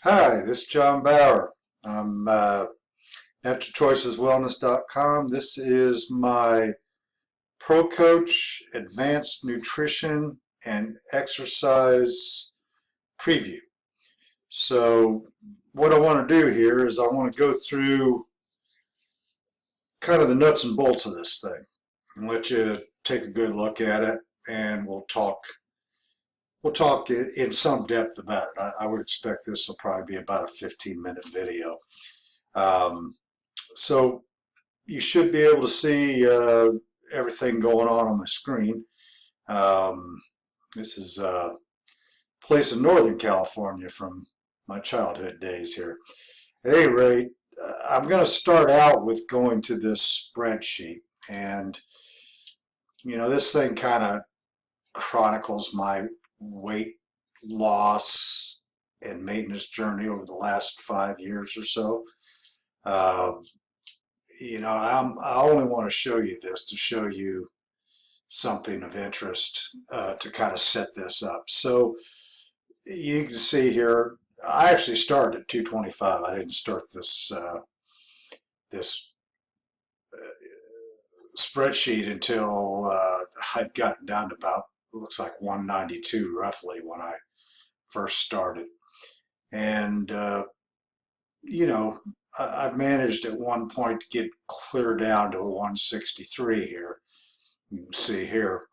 Hi, this is John Bauer. I'm NaturalChoicesWellness.com. This is my ProCoach Advanced Nutrition and Exercise Preview. So what I want to do here is I want to go through kind of the nuts and bolts of this thing and let you take a good look at it, and we'll talk in some depth about it. I would expect this will probably be about a 15-minute video. So you should be able to see everything going on my screen. This is a place in Northern California from my childhood days here. At any rate, I'm going to start out with going to this spreadsheet, and this thing kind of chronicles my weight loss and maintenance journey over the last 5 years or so. I only want to show you this to show you something of interest to kind of set this up. So you can see here, I actually started at 225. I didn't start this spreadsheet until I'd gotten down to about, looks like 192 roughly when I first started. And I've managed at one point to get clear down to a 163 here. You can see here,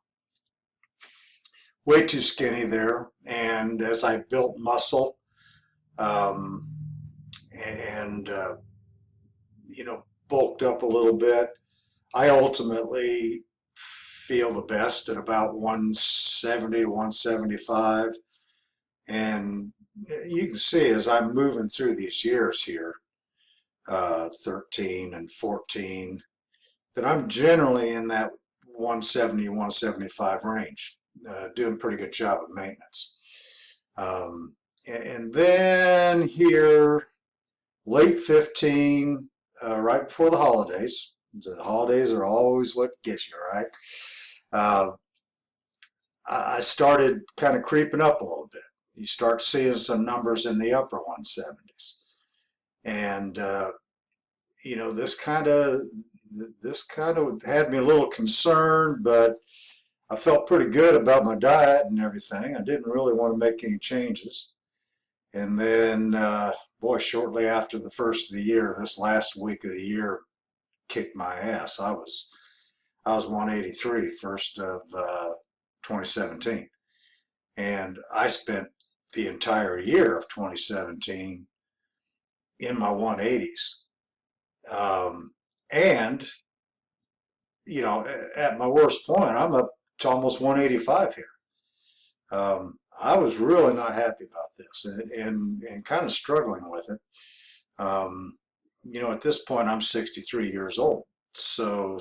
way too skinny there. And as I built muscle bulked up a little bit, I ultimately feel the best at about 170 to 175. And you can see as I'm moving through these years here, 13 and 14, that I'm generally in that 170, 175 range, doing a pretty good job of maintenance. And then here, late 15, right before the holidays are always what gets you, right? I started kind of creeping up a little bit. You start seeing some numbers in the upper 170s. And, this kind of had me a little concerned, but I felt pretty good about my diet and everything. I didn't really want to make any changes. And then, boy, shortly after the first of the year, this last week of the year kicked my ass. I was 183 first of 2017. And I spent the entire year of 2017 in my 180s. And, at my worst point, I'm up to almost 185 here. I was really not happy about this and kind of struggling with it. At this point, I'm 63 years old. So,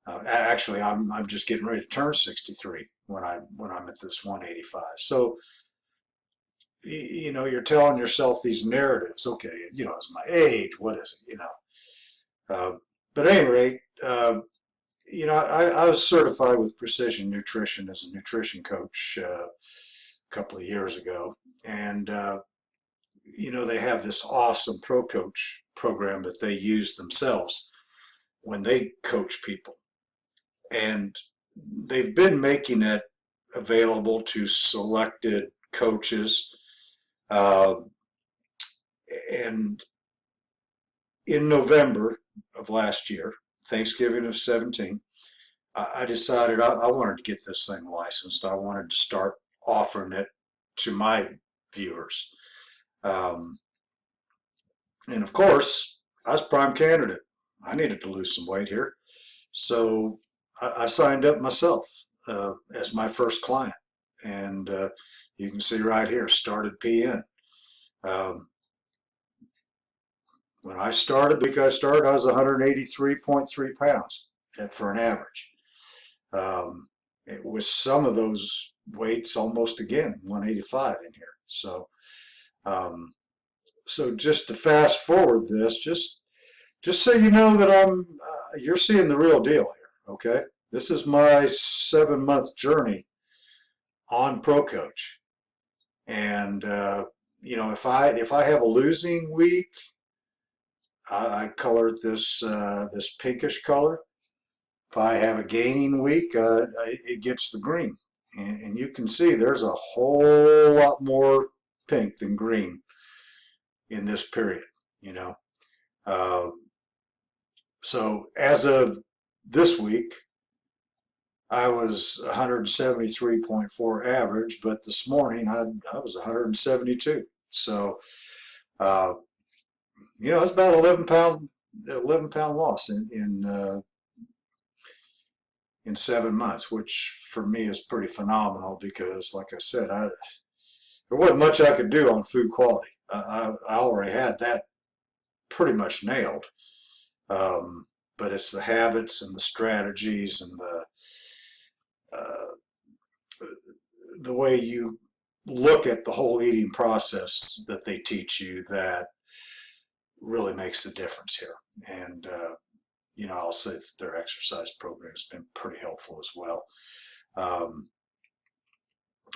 actually, I'm just getting ready to turn 63 when I'm at this 185. So, you're telling yourself these narratives. Okay, it's my age. What is it? But at any rate, I was certified with Precision Nutrition as a nutrition coach a couple of years ago, and they have this awesome ProCoach program that they use themselves when they coach people. And they've been making it available to selected coaches. And in November of last year, Thanksgiving of 17, I decided I wanted to get this thing licensed. I wanted to start offering it to my viewers. And of course, I was prime candidate. I needed to lose some weight here. So I signed up myself as my first client. And you can see right here, started PN. When I started, the week I started, I was 183.3 pounds for an average. With some of those weights almost again, 185 in here. So, so just to fast forward this, just so you know that you're seeing the real deal here, okay? This is my 7-month journey on ProCoach. And if I have a losing week, I color it this pinkish color. If I have a gaining week, it gets the green. And you can see there's a whole lot more pink than green in this period, you know. Uh, so as of this week, I was 173.4 average, but this morning I was 172. So, uh, it's about 11 pound loss in 7 months, which for me is pretty phenomenal because, like I said, there wasn't much I could do on food quality. I already had that pretty much nailed. Um, but it's the habits and the strategies and the way you look at the whole eating process that they teach you that really makes the difference here. And I'll say that their exercise program has been pretty helpful as well. Um,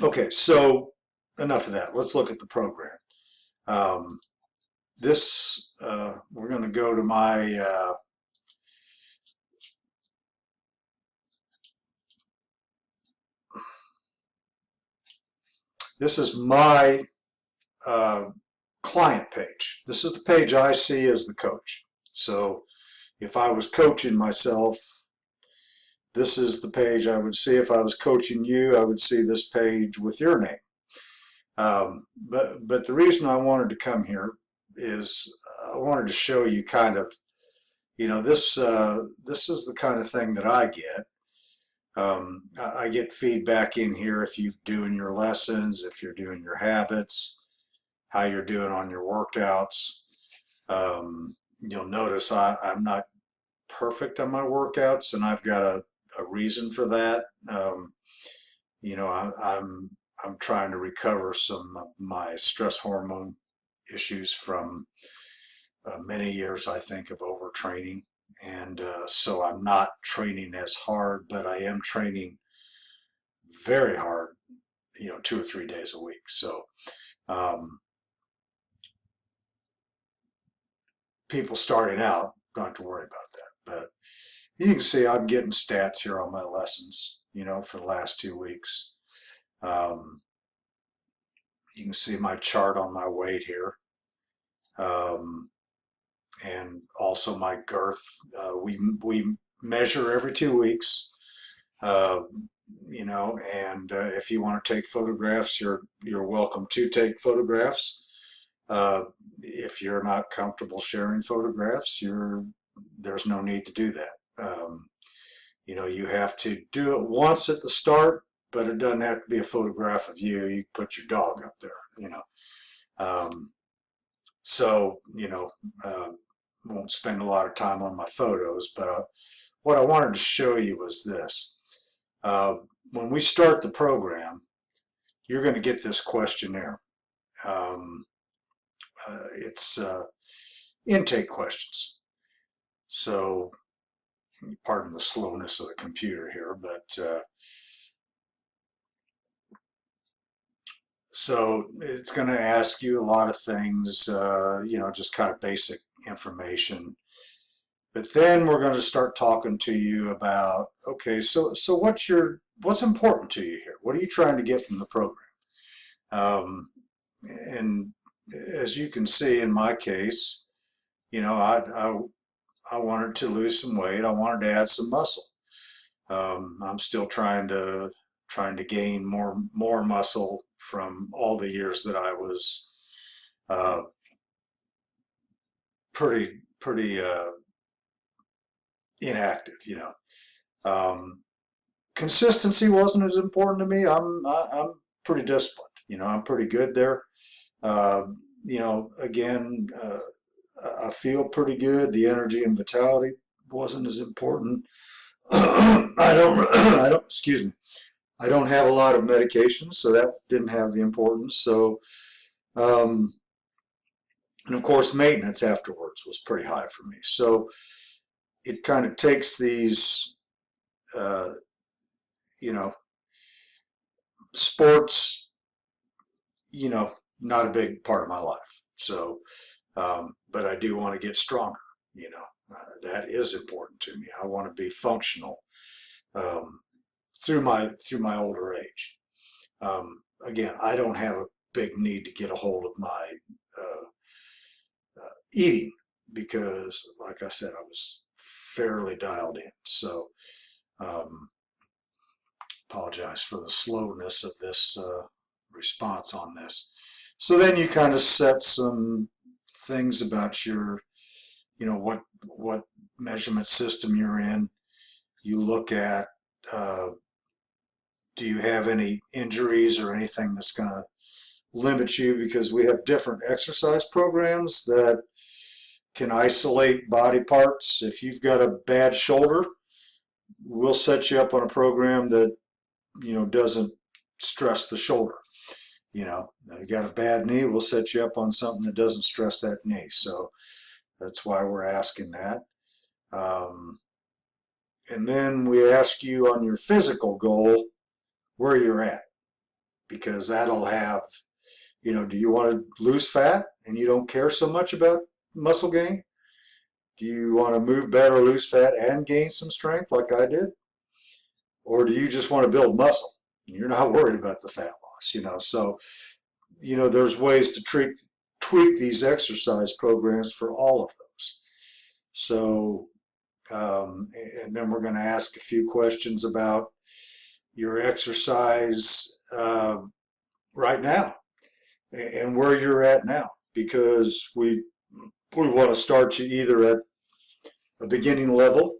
okay, so enough of that. Let's look at the program. We're going to go to my this is my client page. This is the page I see as the coach. So if I was coaching myself, this is the page I would see. If I was coaching you, I would see this page with your name. But the reason I wanted to come here is I wanted to show you kind of, this is the kind of thing that I get. I get feedback in here if you're doing your lessons, if you're doing your habits, how you're doing on your workouts. You'll notice I'm not perfect on my workouts, and I've got a reason for that. I'm trying to recover some of my stress hormone issues from many years, I think, of overtraining. And so I'm not training as hard, but I am training very hard, 2 or 3 days a week. So um, people starting out don't have to worry about that. But you can see I'm getting stats here on my lessons, for the last 2 weeks. You can see my chart on my weight here. And also my girth. We measure every 2 weeks, uh, and if you want to take photographs, you're welcome to take photographs. If you're not comfortable sharing photographs, there's no need to do that. You have to do it once at the start, but it doesn't have to be a photograph of you. You put your dog up there. Um, so, won't spend a lot of time on my photos, but what I wanted to show you was this. When we start the program, you're going to get this questionnaire. It's intake questions. So, pardon the slowness of the computer here, but so it's going to ask you a lot of things, just kind of basic information. But then we're going to start talking to you about, okay, so what's important to you here? What are you trying to get from the program? And as you can see in my case, I wanted to lose some weight. I wanted to add some muscle. I'm still trying to gain more muscle from all the years that I was uh, pretty inactive. Consistency wasn't as important to me. I'm pretty disciplined. I'm pretty good there. Uh, again, I feel pretty good. The energy and vitality wasn't as important. I don't. Excuse me. I don't have a lot of medications, so that didn't have the importance. So, um, and of course, maintenance afterwards was pretty high for me. So it kind of takes these, uh, you know, sports. not a big part of my life. So, but I do want to get stronger. That is important to me. I want to be functional um, through my older age. Again, I don't have a big need to get a hold of my uh, eating because, like I said, I was fairly dialed in. So, um, apologize for the slowness of this response on this. So then you kind of set some things about your, what measurement system you're in. You look at, uh, do you have any injuries or anything that's going to limit you? Because we have different exercise programs that can isolate body parts. If you've got a bad shoulder, we'll set you up on a program that doesn't stress the shoulder. You got a bad knee, we'll set you up on something that doesn't stress that knee. So that's why we're asking that. Um, and then we ask you on your physical goal where you're at, because that'll have, do you want to lose fat and you don't care so much about muscle gain? Do you want to move better, lose fat, and gain some strength like I did? Or do you just want to build muscle? You're not worried about the fat loss. So, there's ways to tweak these exercise programs for all of those. So, and then we're going to ask a few questions about your exercise right now and where you're at now, because we want to start you either at a beginning level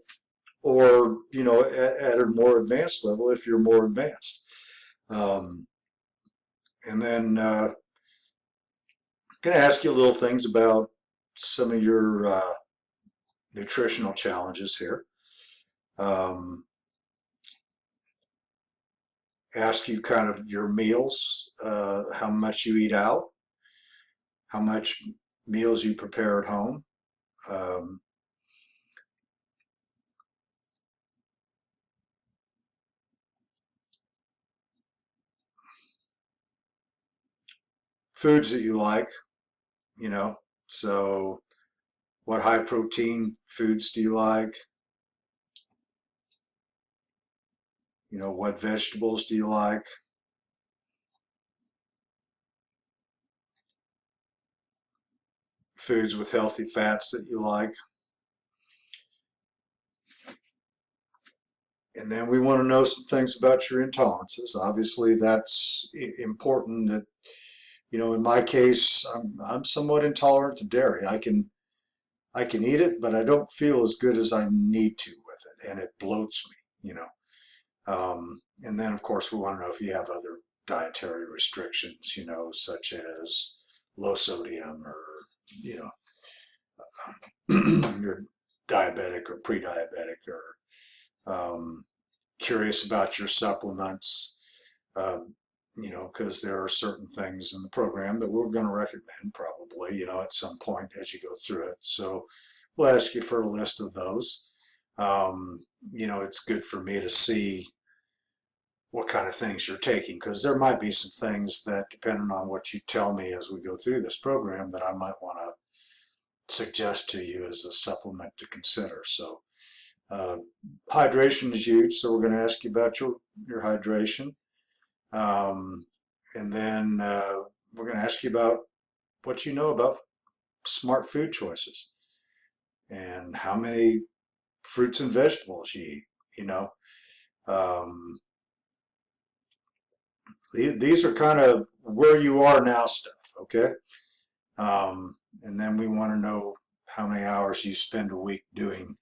or at a more advanced level if you're more advanced. And then I'm going to ask you little things about some of your nutritional challenges here. Ask you kind of your meals, how much you eat out, how much meals you prepare at home. Um, Foods that you like, you know. So, what high protein foods do you like? What vegetables do you like? Foods with healthy fats that you like. And then we want to know some things about your intolerances. Obviously, that's important. That in my case, I'm somewhat intolerant to dairy. I can eat it, but I don't feel as good as I need to with it, and it bloats me. And then, of course, we want to know if you have other dietary restrictions, such as low sodium, or you you're diabetic or pre-diabetic, or curious about your supplements, uh, because there are certain things in the program that we're going to recommend probably, at some point as you go through it. So we'll ask you for a list of those. It's good for me to see what kind of things you're taking, because there might be some things that, depending on what you tell me as we go through this program, that I might want to suggest to you as a supplement to consider. So uh, hydration is huge, so we're going to ask you about your hydration. Um, and then we're going to ask you about what you know about smart food choices and how many fruits and vegetables you eat. You know, um, these are kind of where you are now stuff, okay? And then we want to know how many hours you spend a week doing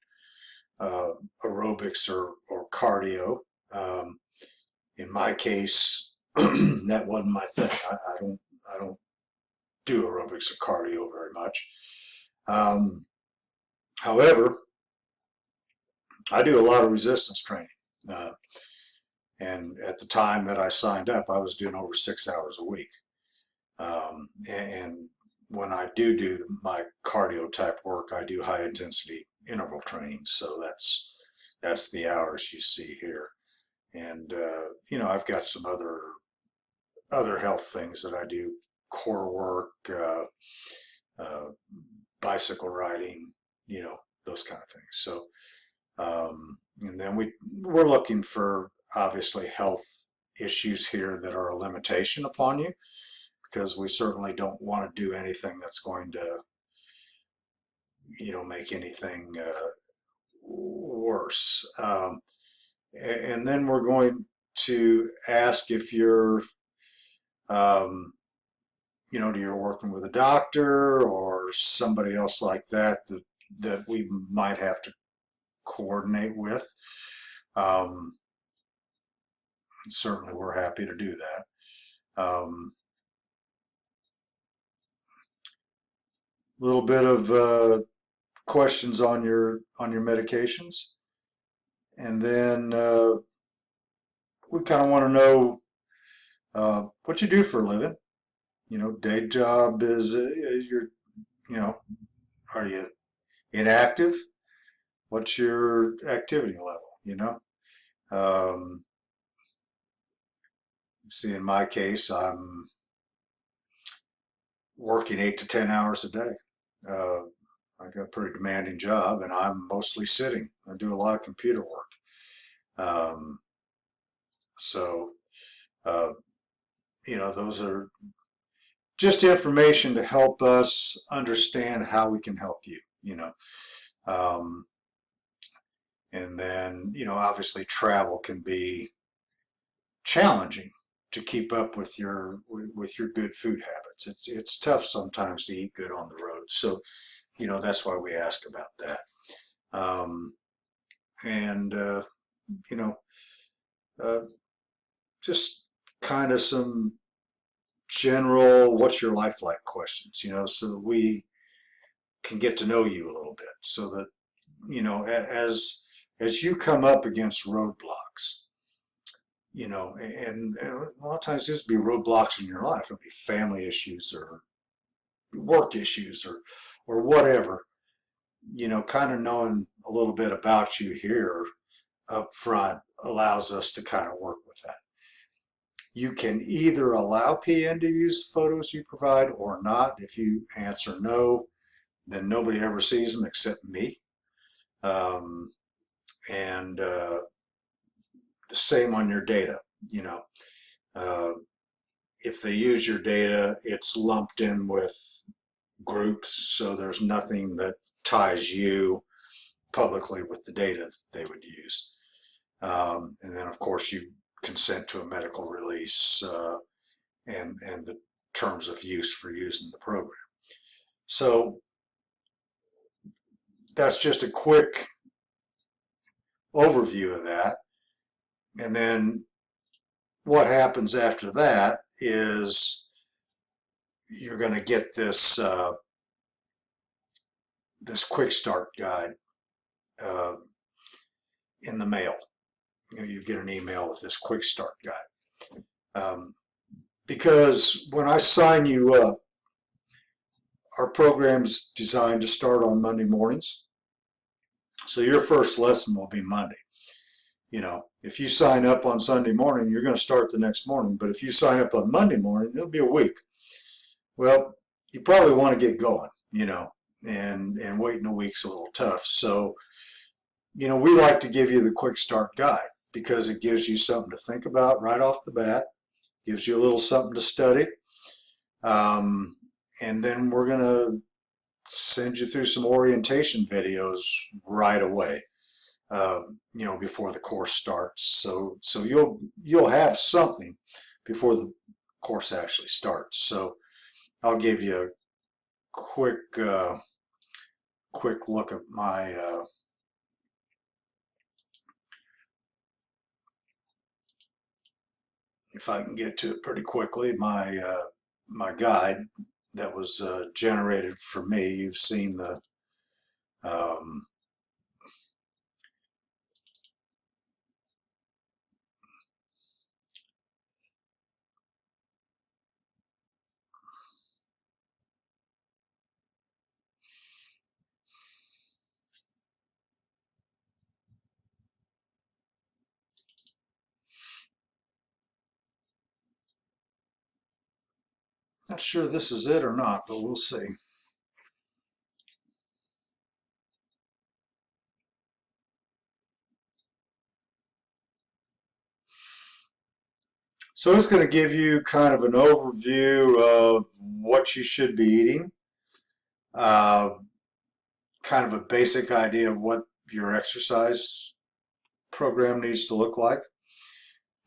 uh, aerobics or cardio. Um, in my case, that wasn't my thing. I don't do aerobics or cardio very much. Um, However, I do a lot of resistance training. Uh, and at the time that I signed up, I was doing over 6 hours a week. And when I do my cardio type work, I do high intensity interval training. So that's the hours you see here. And I've got some other health things that I do core work, uh, bicycle riding, those kind of things. So, and then we're looking for obviously health issues here that are a limitation upon you, because we certainly don't want to do anything that's going to, make anything worse. And then we're going to ask if you're, um, you're working with a doctor or somebody else like that we might have to coordinate with. Um, Certainly, we're happy to do that. A little bit of questions on your medications, and then we kind of want to know what you do for a living. Day job is you know, are you inactive? What's your activity level? Um, See, in my case, I'm working 8 to 10 hours a day. Uh, I got a pretty demanding job, and I'm mostly sitting. I do a lot of computer work. Um, so, uh, those are just information to help us understand how we can help you. Um, and then, obviously travel can be challenging to keep up with your good food habits. It's tough sometimes to eat good on the road. So, that's why we ask about that. Um, and, you know, uh, just kind of some general, what's your life like questions, so that we can get to know you a little bit, so that, as you come up against roadblocks, and a lot of times this will be roadblocks in your life. It'll be family issues or work issues or whatever, kind of knowing a little bit about you here up front allows us to kind of work with that. You can either allow PN to use photos you provide or not. If you answer no, then nobody ever sees them except me. Um, and the same on your data. Uh, if they use your data, it's lumped in with groups, so there's nothing that ties you publicly with the data that they would use. And then, of course, you consent to a medical release and the terms of use for using the program. So that's just a quick overview of that. And then what happens after that is you're going to get this quick start guide uh, in the mail. You get an email with this quick start guide. Because when I sign you up, our program's designed to start on Monday mornings. So your first lesson will be Monday. If you sign up on Sunday morning, you're going to start the next morning. But if you sign up on Monday morning, it'll be a week. Well, you probably want to get going, and waiting a week's a little tough. So, we like to give you the quick start guide because it gives you something to think about right off the bat, gives you a little something to study. And then we're going to send you through some orientation videos right away, before the course starts. So you'll have something before the course actually starts. So I'll give you a quick look at my if I can get to it pretty quickly, my guide that was generated for me. You've seen the um, Not sure this is it or not, but we'll see. So it's going to give you kind of an overview of what you should be eating, uh, kind of a basic idea of what your exercise program needs to look like.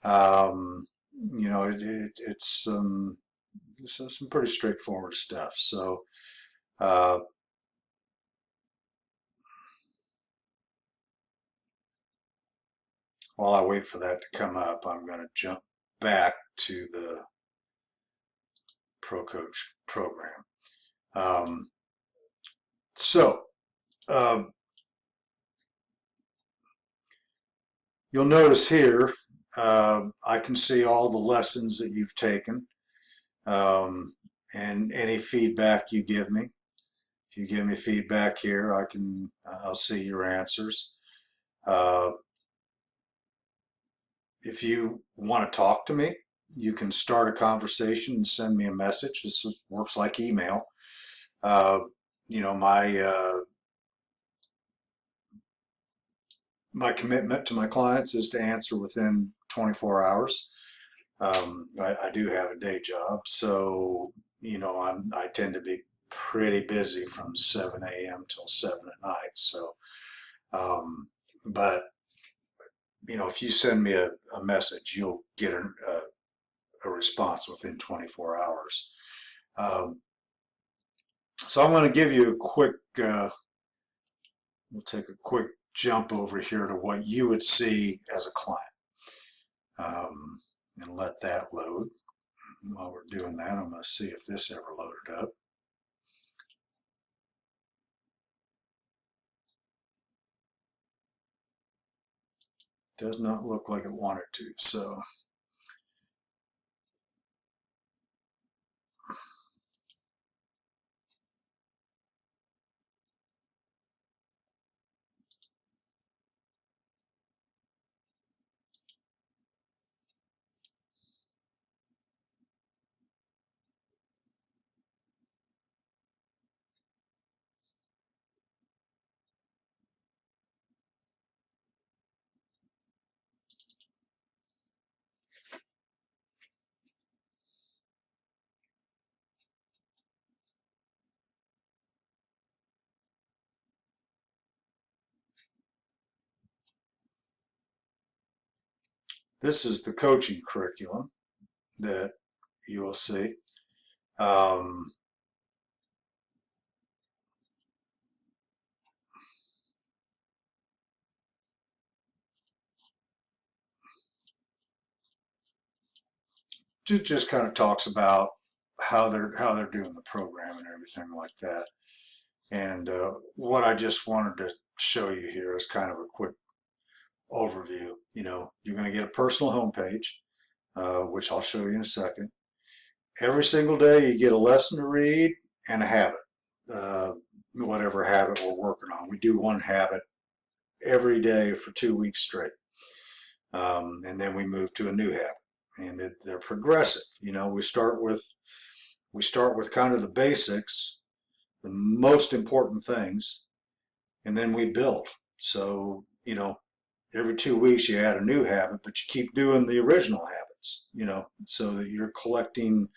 Um, you know, it's some pretty straightforward stuff. So uh, while I wait for that to come up, I'm going to jump back to the ProCoach program. Um, so uh, you'll notice here, I can see all the lessons that you've taken, and any feedback you give me. If you give me feedback here, I'll see your answers. Uh, if you want to talk to me, you can start a conversation and send me a message. This works like email. Uh, you know, my commitment to my clients is to answer within 24 hours. I do have a day job, so you know I tend to be pretty busy from 7 a.m. till 7 at night. So, um, but you know, if you send me a message, you'll get a response within 24 hours. Um, so I'm going to give you a quick. We'll take a quick jump over here to what you would see as a client, and let that load. While we're doing that, I'm going to see if this ever loaded up. Does not look like it wanted to. So this is the coaching curriculum that you will see. Um, just kind of talks about how they're doing the program and everything like that. And what I just wanted to show you here is kind of a quick overview. You know, you're going to get a personal homepage, which I'll show you in a second. Every single day, you get a lesson to read and a habit, uh, whatever habit we're working on. We do one habit every day for 2 weeks straight, and then we move to a new habit. And they're progressive. You know, we start with kind of the basics, the most important things, and then we build. So, you know, every 2 weeks you add a new habit, but you keep doing the original habits, you know, so that you're collecting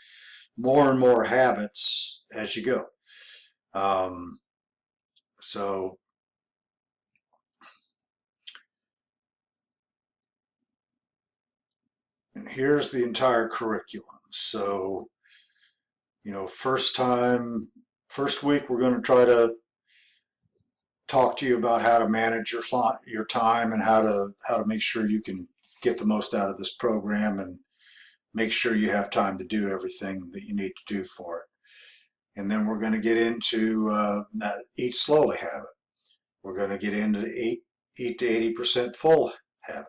more and more habits as you go. Um, so, and here's the entire curriculum. So, you know, first week, we're going to try to talk to you about how to manage your time and how to make sure you can get the most out of this program and make sure you have time to do everything that you need to do for it. And then we're going to get into that eat slowly habit. We're going to get into eat to 80% full habit.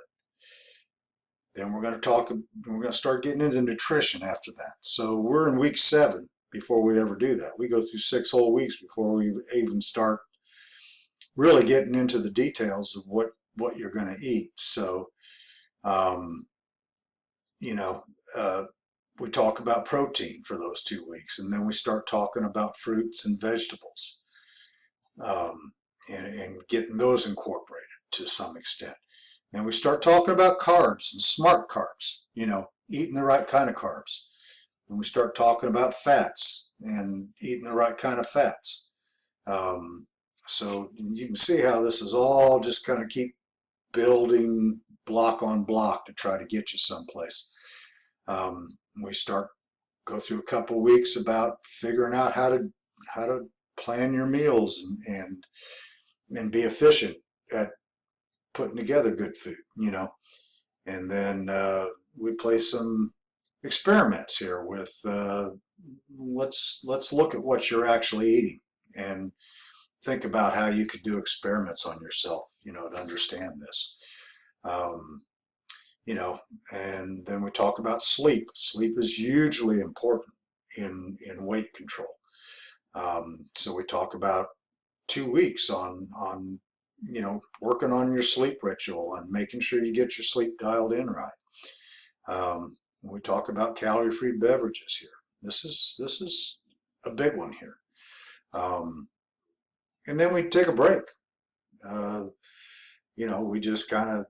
Then we're going to start getting into nutrition after that. So we're in week 7 before we ever do that. We go through 6 whole weeks before we even start really getting into the details of what you're going to eat. So, um, you know, we talk about protein for those 2 weeks, and then we start talking about fruits and vegetables, um, and getting those incorporated to some extent. And we start talking about carbs and smart carbs, eating the right kind of carbs. And we start talking about fats and eating the right kind of fats. Um, so you can see how this is all just kind of keep building block on block to try to get you someplace. We start go through a couple weeks about figuring out how to plan your meals and be efficient at putting together good food. And then we play some experiments here with let's look at what you're actually eating and think about how you could do experiments on yourself, to understand this. Um, you know, and then we talk about sleep. Sleep is hugely important in weight control. So we talk about 2 weeks on working on your sleep ritual and making sure you get your sleep dialed in right. We talk about calorie-free beverages here. This is a big one here. And then we take a break. We just kind of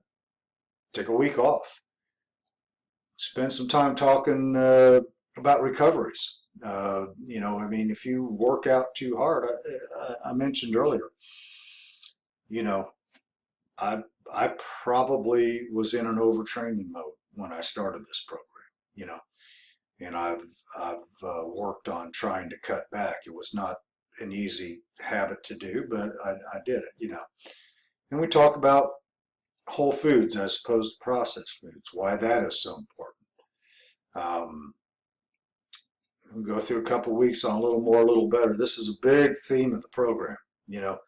take a week off. Spend some time talking about recoveries. If you work out too hard, I mentioned earlier, you know, I I probably was in an overtraining mode when I started this program, you know, and I've worked on trying to cut back. It was not an easy habit to do, but I did it. And we talk about whole foods as opposed to processed foods, why that is so important. Um, we go through a couple of weeks on a little more, a little better. This is a big theme of the program. You know,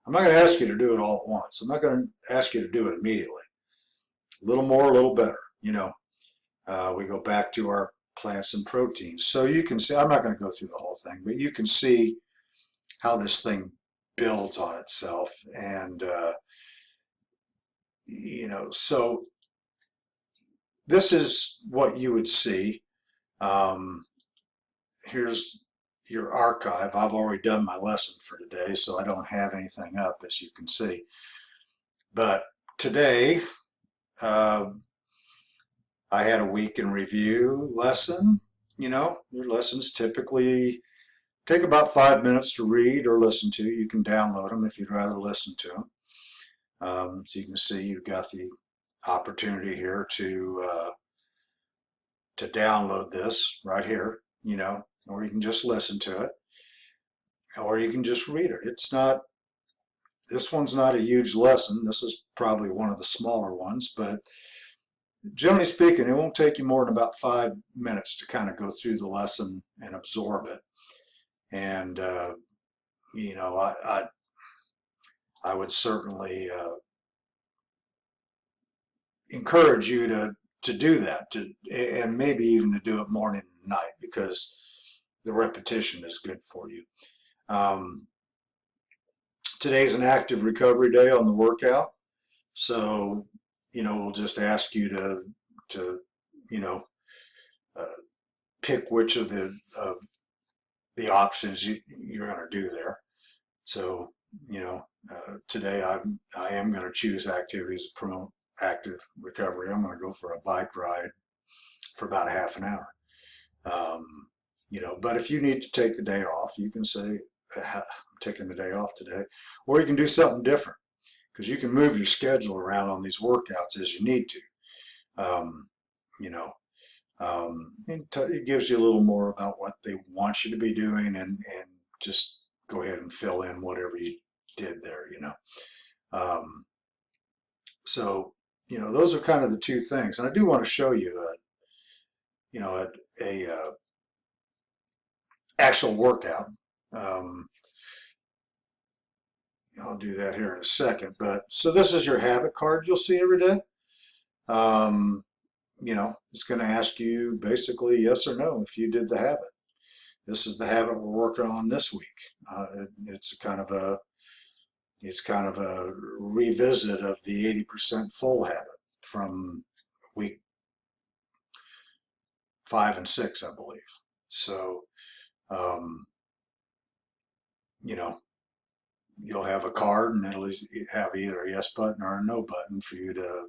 I'm not going to ask you to do it all at once. I'm not going to ask you to do it immediately. A little more, a little better. We go back to our plants and proteins. So you can see, I'm not going to go through the whole thing, but you can see how this thing builds on itself. And, so this is what you would see. Here's your archive. I've already done my lesson for today, so I don't have anything up, as you can see. But today, uh, I had a week in review lesson. Your lessons typically take about 5 minutes to read or listen to. You can download them if you'd rather listen to them. So you can see you've got the opportunity here to download this right here, or you can just listen to it, or you can just read it. This one's not a huge lesson. This is probably one of the smaller ones, but generally speaking, it won't take you more than about 5 minutes to kind of go through the lesson and absorb it. And, I would certainly encourage you to do that, and maybe even to do it morning and night, because the repetition is good for you. Today's an active recovery day on the workout, so we'll just ask you to uh, pick which of the options you're going to do there. So today I am going to choose activities that promote active recovery. I'm going to go for a bike ride for about a half an hour. But if you need to take the day off, you can say, I'm taking the day off today, or you can do something different, because you can move your schedule around on these workouts as you need to. It gives you a little more about what they want you to be doing, and just go ahead and fill in whatever you did there. So those are kind of the two things, and I do want to show you a actual workout. I'll do that here in a second. But so this is your habit card you'll see every day. It's going to ask you basically yes or no if you did the habit. This is the habit we're working on this week. It's kind of a revisit of the 80% full habit from week 5 and 6, I believe. So, you know, you'll have a card and it'll have either a yes button or a no button for you to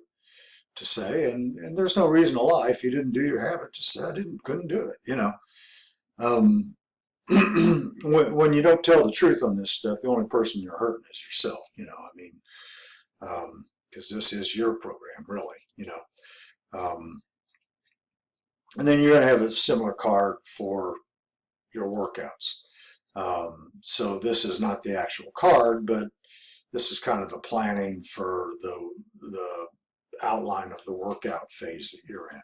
say, and there's no reason to lie. If you didn't do your habit, just say I couldn't do it, you know. When you don't tell the truth on this stuff, the only person you're hurting is yourself, you know. I mean, because this is your program, really, you know. And then you're going to have a similar card for your workouts. So this is not the actual card, but this is kind of the planning for the outline of the workout phase that you're in.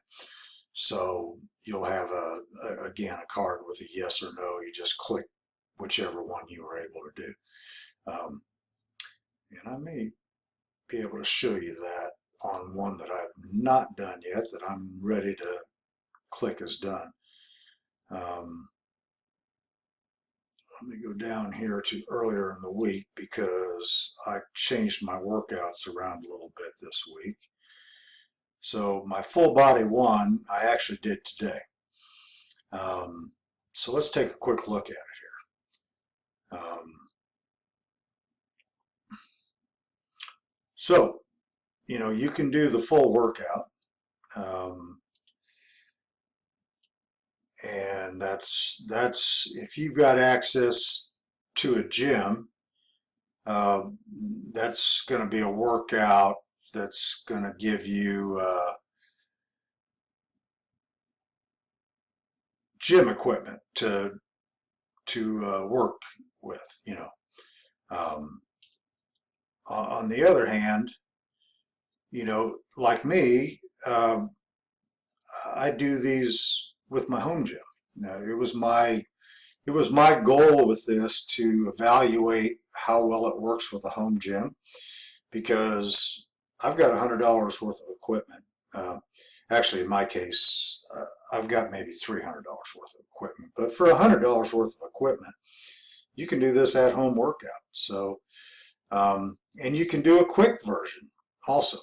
So you'll have again a card with a yes or no. You just click whichever one you were able to do. And I may be able to show you that on one that I've not done yet that I'm ready to click as done. Let me go down here to earlier in the week because I changed my workouts around a little bit this week. So my full body one, I actually did today. So let's take a quick look at it here. So, you know, you can do the full workout. And that's if you've got access to a gym, that's going to be a workout that's going to give you gym equipment to work with, you know. On the other hand, you know, like me, I do these with my home gym. Now, it was my goal with this to evaluate how well it works with a home gym, because I've got $100 worth of equipment. Actually, in my case, I've got maybe $300 worth of equipment. But for $100 worth of equipment, you can do this at-home workout. So, and you can do a quick version also.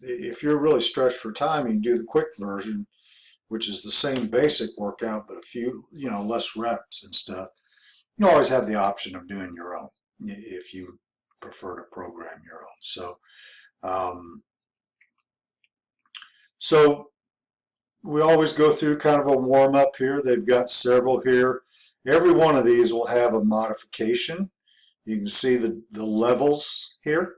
If you're really stretched for time, you can do the quick version, which is the same basic workout, but a few, you know, less reps and stuff. You always have the option of doing your own if you prefer to program your own. So, so we always go through kind of a warm up here. They've got several here. Every one of these will have a modification. You can see the levels here,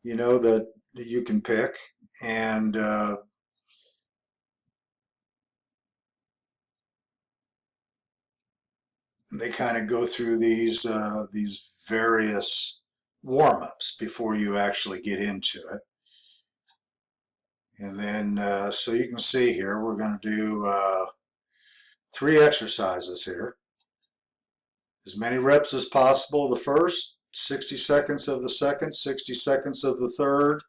you know, that you can pick, and they kind of go through these various warm-ups before you actually get into it. And then so you can see here we're going to do 3 exercises here. As many reps as possible the first, 60 seconds of the second, 60 seconds of the third,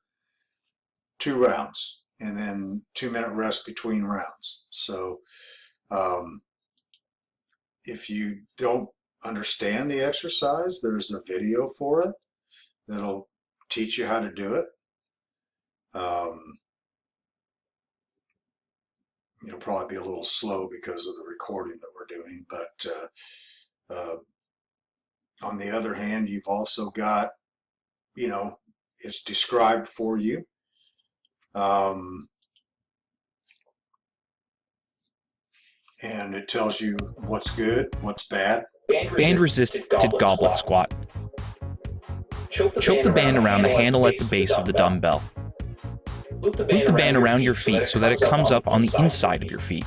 2 rounds, and then 2-minute rest between rounds. So if you don't understand the exercise, there's a video for it that'll teach you how to do it. It'll probably be a little slow because of the recording that we're doing, but on the other hand, you've also got, you know, it's described for you. And it tells you what's good, what's bad. Band resisted goblet squat. Choke the band around the handle at the base of the dumbbell. Loop the band around your feet so that it comes up on the inside of your feet.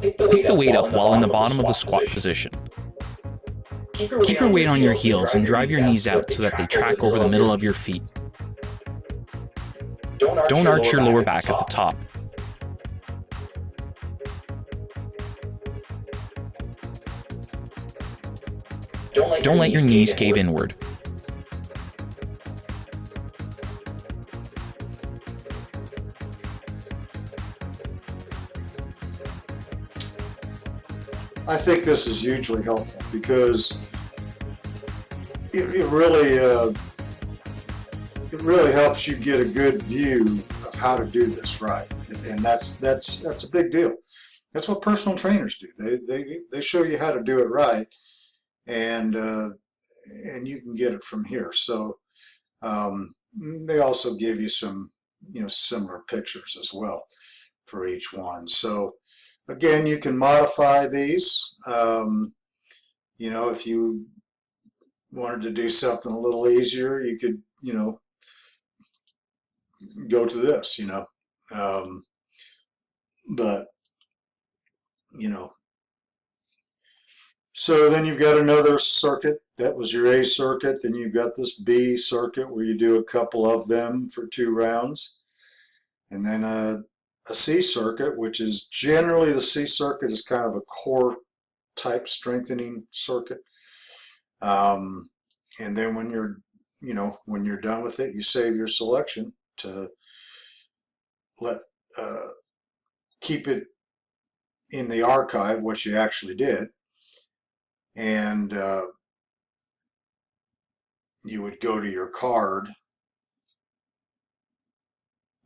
Pick the weight up while in the bottom of the squat position. Keep your weight on your heels and drive your knees out so that they track over the middle of your feet. Don't arch your lower back at the top. Don't let your knees cave inward. I think this is hugely helpful because it really helps you get a good view of how to do this right. and that's a big deal. That's what personal trainers do. They show you how to do it right, and you can get it from here. So they also give you some similar pictures as well for each one. So again, you can modify these. If you wanted to do something a little easier, you could go to this. But you know So then you've got another circuit. That was your A circuit. Then you've got this B circuit where you do a couple of them for 2 rounds. And then a C circuit, which is generally, the C circuit is kind of a core type strengthening circuit. And then when you're done with it, you save your selection to keep it in the archive, what you actually did. And you would go to your card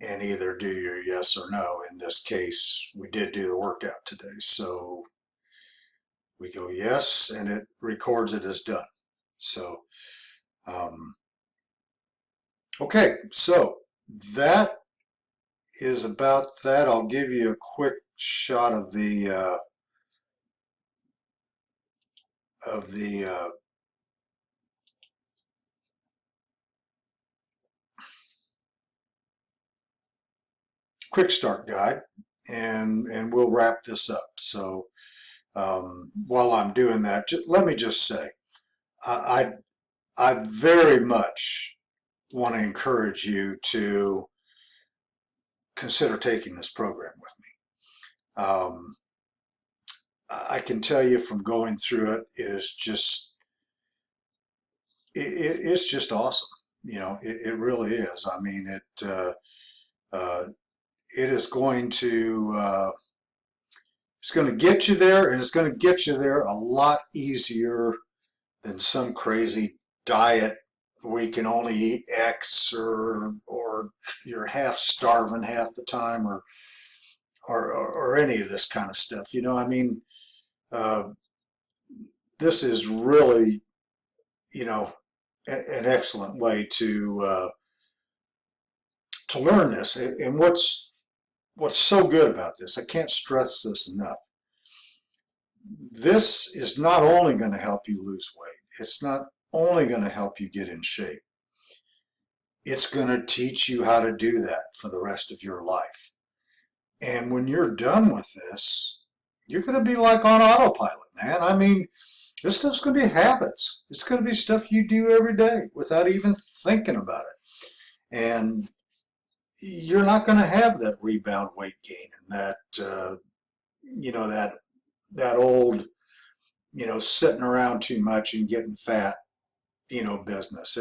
and either do your yes or no. In this case, we did do the workout today, so we go yes, and it records it as done. So okay, so that is about that. I'll give you a quick shot of the quick start guide, and we'll wrap this up. So while I'm doing that, let me just say, I very much want to encourage you to consider taking this program with me. I can tell you from going through it, it's just awesome. It really is. I mean, it is going to it's going to get you there, and it's going to get you there a lot easier than some crazy diet where you can only eat X, or you're half starving half the time, or any of this kind of stuff. I mean, this is really, an excellent way to learn this. And what's so good about this, I can't stress this enough. This is not only going to help you lose weight, it's not only going to help you get in shape, it's going to teach you how to do that for the rest of your life. And when you're done with this, you're going to be like on autopilot, man. I mean, this stuff's going to be habits. It's going to be stuff you do every day without even thinking about it. And you're not going to have that rebound weight gain and that old, sitting around too much and getting fat, business.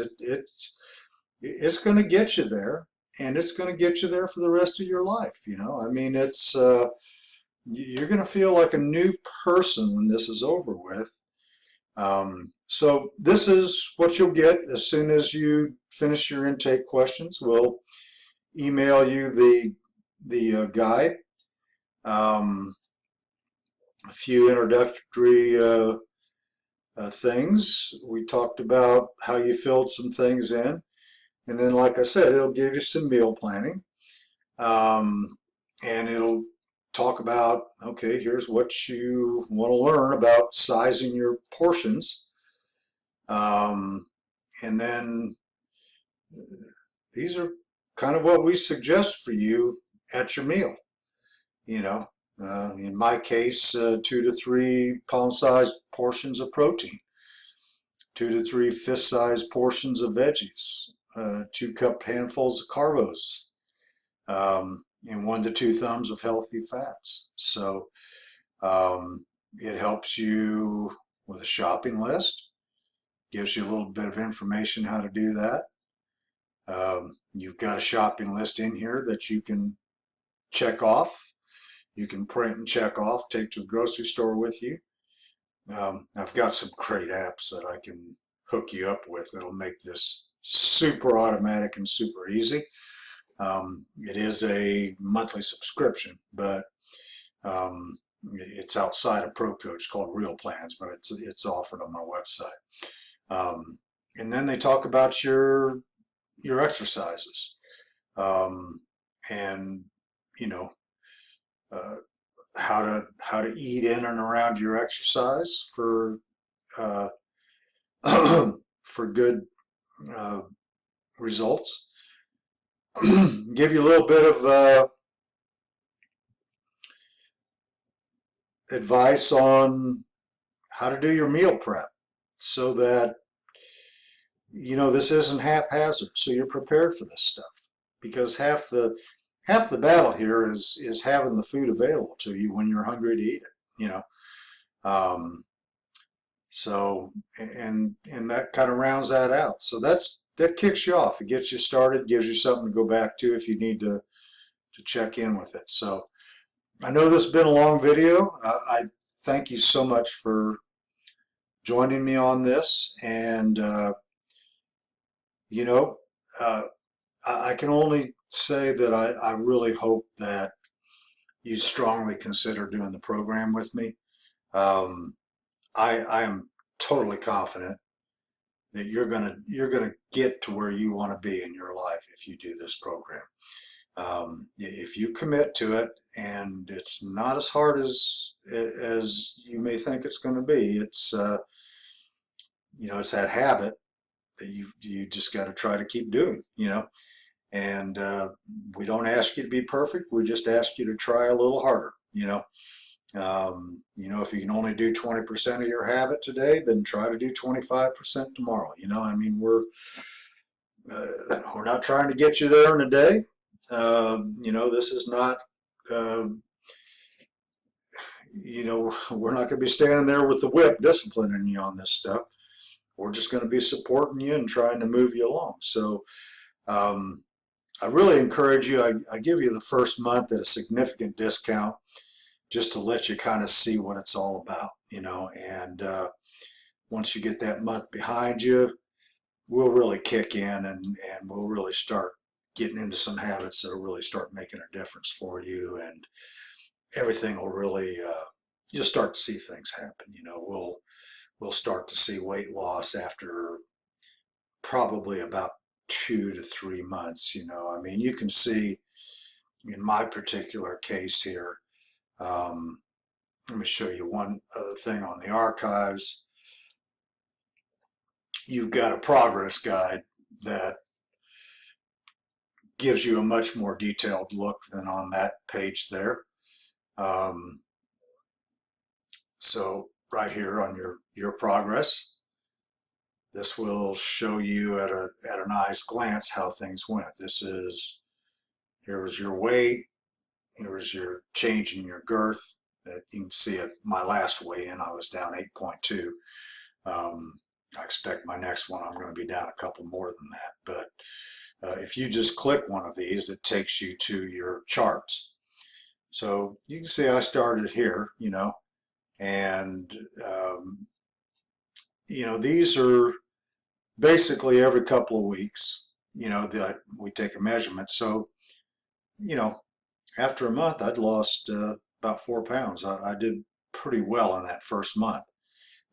It's going to get you there, and it's going to get you there for the rest of your life. I mean, you're going to feel like a new person when this is over with. So this is what you'll get as soon as you finish your intake questions. We'll email you the guide, a few introductory things. We talked about how you filled some things in, and then, like I said, it'll give you some meal planning, and it'll talk about, okay, here's what you want to learn about sizing your portions, and then these are kind of what we suggest for you at your meal. In my case, 2 to 3 palm-sized portions of protein, 2 to 3 fist-sized portions of veggies, 2 cup handfuls of carbs, and 1 to 2 thumbs of healthy fats. So it helps you with a shopping list, gives you a little bit of information how to do that. You've got a shopping list in here that you can check off. You can print and check off, take to the grocery store with you. I've got some great apps that I can hook you up with that'll make this super automatic and super easy. It is a monthly subscription, but it's outside of ProCoach, called Real Plans, but it's offered on my website. And then they talk about your exercises, and you know uh, how to eat in and around your exercise for uh, for good uh, results. Give you a little bit of advice on how to do your meal prep so that this isn't haphazard, so you're prepared for this stuff, because half the battle here is having the food available to you when you're hungry to eat it. um, so and that kind of rounds that out. So that kicks you off. It gets you started, gives you something to go back to if you need to check in with it. So I know this has been a long video. I thank you so much for joining me on this, and you know, uh, I can only say that I really hope that you strongly consider doing the program with me. Um, I am totally confident that you're gonna get to where you want to be in your life if you do this program. If you commit to it, and it's not as hard as you may think it's going to be. It's that habit that you just got to try to keep doing. And we don't ask you to be perfect. We just ask you to try a little harder. If you can only do 20% of your habit today, then try to do 25% tomorrow. I mean, we're not trying to get you there in a day. This is not, uh, we're not going to be standing there with the whip disciplining you on this stuff. We're just going to be supporting you and trying to move you along. So I really encourage you. I give you the first month at a significant discount, just to let you kind of see what it's all about, and once you get that month behind you, we'll really kick in, and we'll really start getting into some habits that will really start making a difference for you, and everything will really, you'll start to see things happen. We'll start to see weight loss after probably about 2 to 3 months. I mean, you can see in my particular case here. Let me show you one other thing on the archives. You've got a progress guide that gives you a much more detailed look than on that page there. So right here on your progress, this will show you at an eye's glance how things went. Here's your weight, here's your change in your girth. You can see at my last weigh-in, I was down 8.2. I expect my next one, I'm going to be down a couple more than that. But if you just click one of these, it takes you to your charts. So you can see I started here, and these are basically every couple of weeks, that we take a measurement. So, after a month, I'd lost about 4 pounds. I did pretty well in that first month.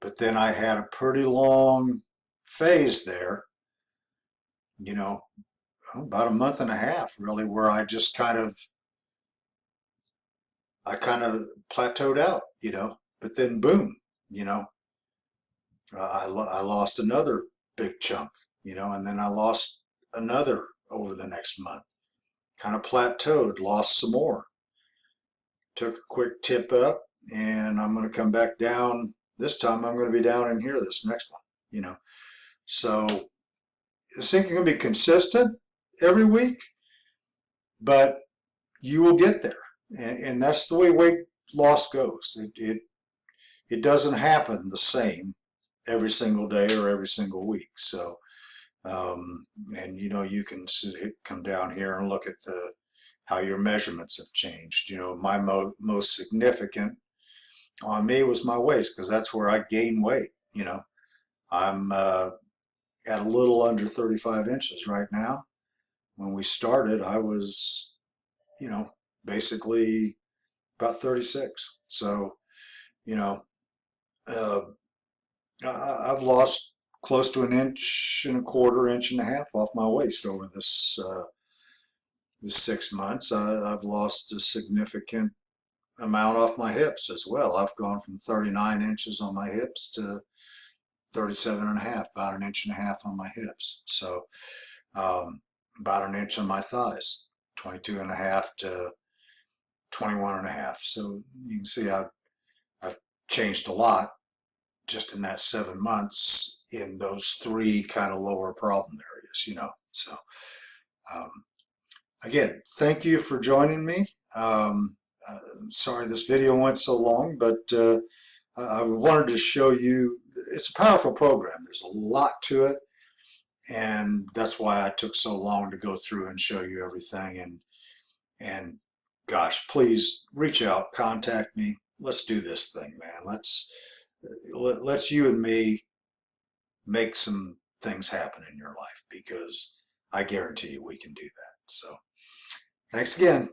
But then I had a pretty long phase there, about a month and a half, really, where I just kind of plateaued out, But then boom, I lost another big chunk, and then I lost another over the next month. Kind of plateaued, lost some more. Took a quick tip up, and I'm going to come back down. This time I'm going to be down in here this next one, So this thing can be consistent every week, but you will get there. And that's the way weight loss goes. It doesn't happen the same every single day or every single week. So, and you can come down here and look at how your measurements have changed. My most significant on me was my waist, because that's where I gained weight. I'm at a little under 35 inches right now. when we started, I was, basically about 36. So, you know, uh, I've lost close to an inch and a quarter, inch and a half off my waist over this 6 months. I've lost a significant amount off my hips as well. I've gone from 39 inches on my hips to 37 and a half, about an inch and a half on my hips. So about an inch on my thighs, 22 and a half to 21 and a half. So you can see I've changed a lot just in that 7 months in those three kind of lower problem areas. So um, again, thank you for joining me. Sorry this video went so long, but I wanted to show you, it's a powerful program. There's a lot to it, and that's why I took so long to go through and show you everything. And gosh, please reach out, contact me. Let's do this thing, man. Let's you and me make some things happen in your life, because I guarantee you we can do that. So thanks again.